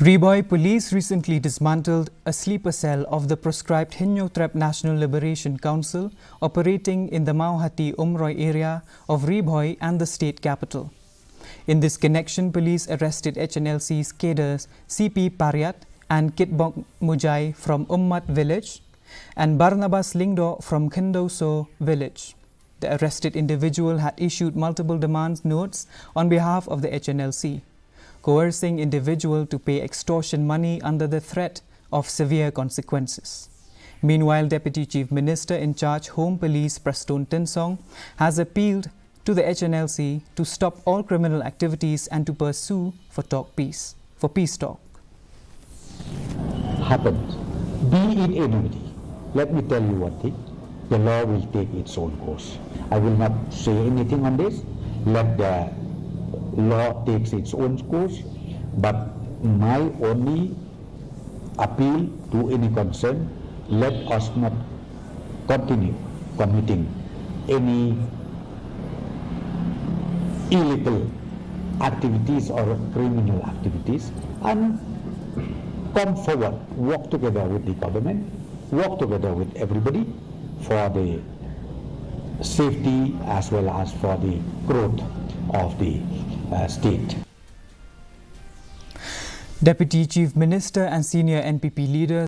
Ri-Bhoi police recently dismantled a sleeper cell of the proscribed Hnlc National Liberation Council operating in the Mauhati Umroi area of Ri-Bhoi and the state capital. In this connection, police arrested Hnlc's cadres CP Pariat and Kitbong Mujai from Ummat village and Barnabas Lingdo from Khendoso village. The arrested individual had issued multiple demand notes on behalf of the Hnlc, coercing individual to pay extortion money under the threat of severe consequences. Meanwhile, Deputy Chief Minister in charge Home Police Praston Tinsong has appealed to the Hnlc to stop all criminal activities and to pursue for peace talk. Happened, be it anybody. Let me tell you one thing, the law will take its own course. I will not say anything on this. Let the law takes its own course, but my only appeal to any concern, let us not continue committing any illegal activities or criminal activities, and come forward, work together with the government, work together with everybody for the safety as well as for the growth of the state. Deputy Chief Minister and senior NPP leader